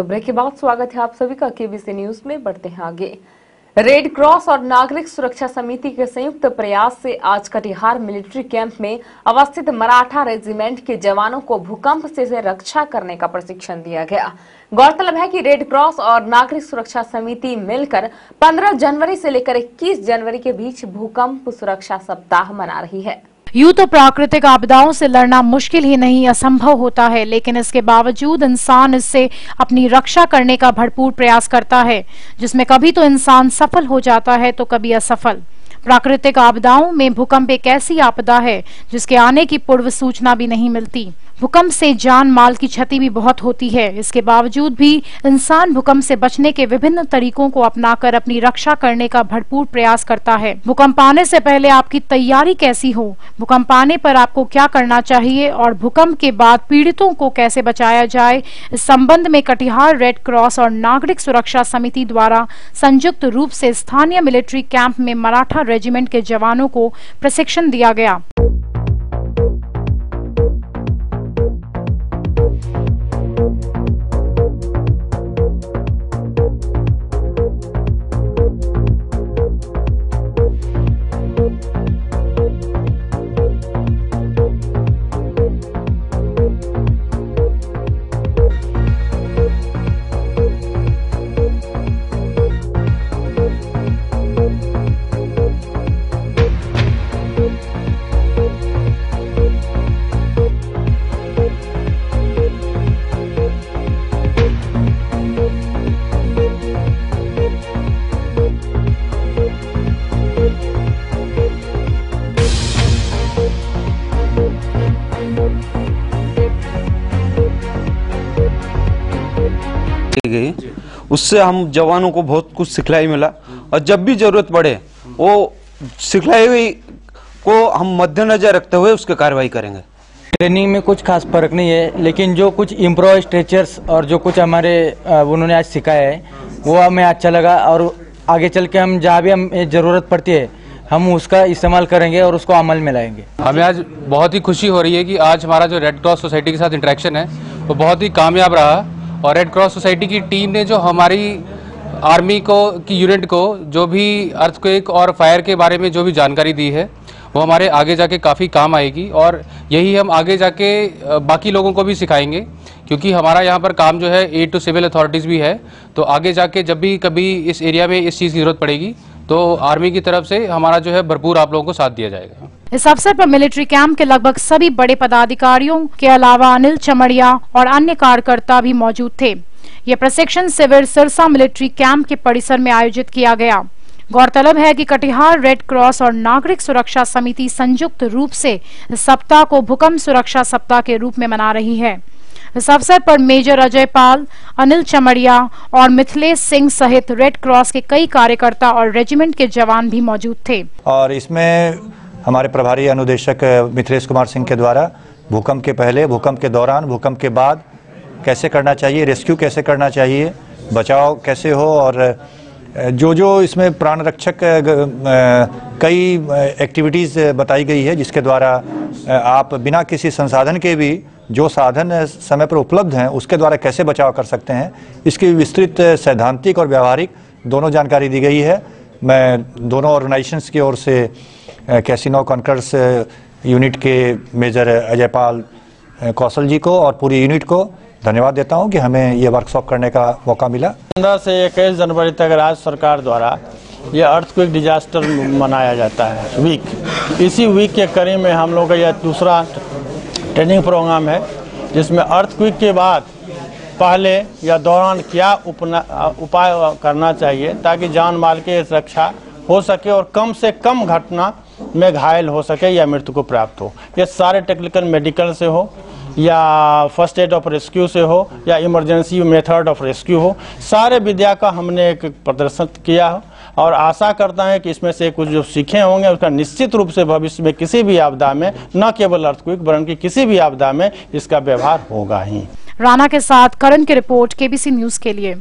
तो ब्रेक के बाद स्वागत है आप सभी का केबीसी न्यूज में। बढ़ते हैं आगे। रेड क्रॉस और नागरिक सुरक्षा समिति के संयुक्त प्रयास से आज कटिहार मिलिट्री कैंप में अवस्थित मराठा रेजिमेंट के जवानों को भूकंप से रक्षा करने का प्रशिक्षण दिया गया। गौरतलब है कि रेड क्रॉस और नागरिक सुरक्षा समिति मिलकर 15 जनवरी से लेकर 21 जनवरी के बीच भूकंप सुरक्षा सप्ताह मना रही है। यूं तो प्राकृतिक आपदाओं से लड़ना मुश्किल ही नहीं असंभव होता है, लेकिन इसके बावजूद इंसान इससे अपनी रक्षा करने का भरपूर प्रयास करता है, जिसमें कभी तो इंसान सफल हो जाता है तो कभी असफल। प्राकृतिक आपदाओं में भूकंप एक ऐसी आपदा है जिसके आने की पूर्व सूचना भी नहीं मिलती। भूकंप से जान माल की क्षति भी बहुत होती है। इसके बावजूद भी इंसान भूकंप से बचने के विभिन्न तरीकों को अपनाकर अपनी रक्षा करने का भरपूर प्रयास करता है। भूकंप आने से पहले आपकी तैयारी कैसी हो, भूकंप आने पर आपको क्या करना चाहिए और भूकंप के बाद पीड़ितों को कैसे बचाया जाए, इस संबंध में कटिहार रेड क्रॉस और नागरिक सुरक्षा समिति द्वारा संयुक्त रूप से स्थानीय मिलिट्री कैंप में मराठा रेजिमेंट के जवानों को प्रशिक्षण दिया गया। गई उससे हम जवानों को बहुत कुछ सिखलाई मिला और जब भी जरूरत पड़े वो सिखलाई हुई को हम मद्देनजर रखते हुए उसकी कार्रवाई करेंगे। ट्रेनिंग में कुछ खास फर्क नहीं है, लेकिन जो कुछ इम्प्रोवाइज स्ट्रेचर्स और जो कुछ हमारे उन्होंने आज सिखाया है वो हमें अच्छा लगा और आगे चल के हम जहाँ भी हमें ज़रूरत पड़ती है हम उसका इस्तेमाल करेंगे और उसको अमल में लाएंगे। हमें आज बहुत ही खुशी हो रही है कि आज हमारा जो रेड क्रॉस सोसाइटी के साथ इंटरेक्शन है वो बहुत ही कामयाब रहा और रेड क्रॉस सोसाइटी की टीम ने जो हमारी आर्मी की यूनिट को जो भी अर्थक्वेक और फायर के बारे में जो भी जानकारी दी है वो हमारे आगे जाके काफ़ी काम आएगी और यही हम आगे जाके बाकी लोगों को भी सिखाएंगे, क्योंकि हमारा यहाँ पर काम जो है एड टू सिविल अथॉरिटीज़ भी है। तो आगे जाके जब भी कभी इस एरिया में इस चीज़ की ज़रूरत पड़ेगी तो आर्मी की तरफ से हमारा जो है भरपूर आप लोगों को साथ दिया जाएगा। इस अवसर पर मिलिट्री कैंप के लगभग सभी बड़े पदाधिकारियों के अलावा अनिल चमड़िया और अन्य कार्यकर्ता भी मौजूद थे। यह प्रशिक्षण शिविर सिरसा मिलिट्री कैंप के परिसर में आयोजित किया गया। गौरतलब है कि कटिहार रेड क्रॉस और नागरिक सुरक्षा समिति संयुक्त रूप से इस सप्ताह को भूकंप सुरक्षा सप्ताह के रूप में मना रही है। इस अवसर पर मेजर अजय पाल, अनिल चमड़िया और मिथिलेश सिंह सहित रेड क्रॉस के कई कार्यकर्ता और रेजिमेंट के जवान भी मौजूद थे। और इसमें हमारे प्रभारी अनुदेशक मिथिलेश कुमार सिंह के द्वारा भूकंप के पहले, भूकंप के दौरान, भूकंप के बाद कैसे करना चाहिए, रेस्क्यू कैसे करना चाहिए, बचाव कैसे हो और जो इसमें प्राण रक्षक कई एक्टिविटीज़ बताई गई है, जिसके द्वारा आप बिना किसी संसाधन के भी जो साधन समय पर उपलब्ध हैं उसके द्वारा कैसे बचाव कर सकते हैं, इसकी विस्तृत सैद्धांतिक और व्यावहारिक दोनों जानकारी दी गई है। मैं दोनों ऑर्गेनाइजेशंस की ओर से कैसीनो कॉन्कर्स यूनिट के मेजर अजय पाल कौशल जी को और पूरी यूनिट को धन्यवाद देता हूं कि हमें ये वर्कशॉप करने का मौका मिला। 15 से 21 जनवरी तक राज्य सरकार द्वारा ये अर्थक्वेक डिजास्टर मनाया जाता है वीक। इसी वीक के कड़ी में हम लोग का यह दूसरा ट्रेनिंग प्रोग्राम है, जिसमें अर्थक्वेक के बाद पहले या दौरान क्या उपाय करना चाहिए ताकि जान माल की रक्षा हो सके और कम से कम घटना में घायल हो सके या मृत्यु को प्राप्त हो। ये सारे टेक्निकल मेडिकल से हो या फर्स्ट एड ऑफ रेस्क्यू से हो या इमरजेंसी मेथड ऑफ रेस्क्यू हो, सारे विद्या का हमने एक प्रदर्शन किया है और आशा करता है कि इसमें से कुछ जो सीखे होंगे उसका निश्चित रूप से भविष्य में किसी भी आपदा में, न केवल अर्थक्वेक बल्कि किसी भी आपदा में इसका व्यवहार होगा ही। राणा के साथ करण की रिपोर्ट केबीसी न्यूज के लिए।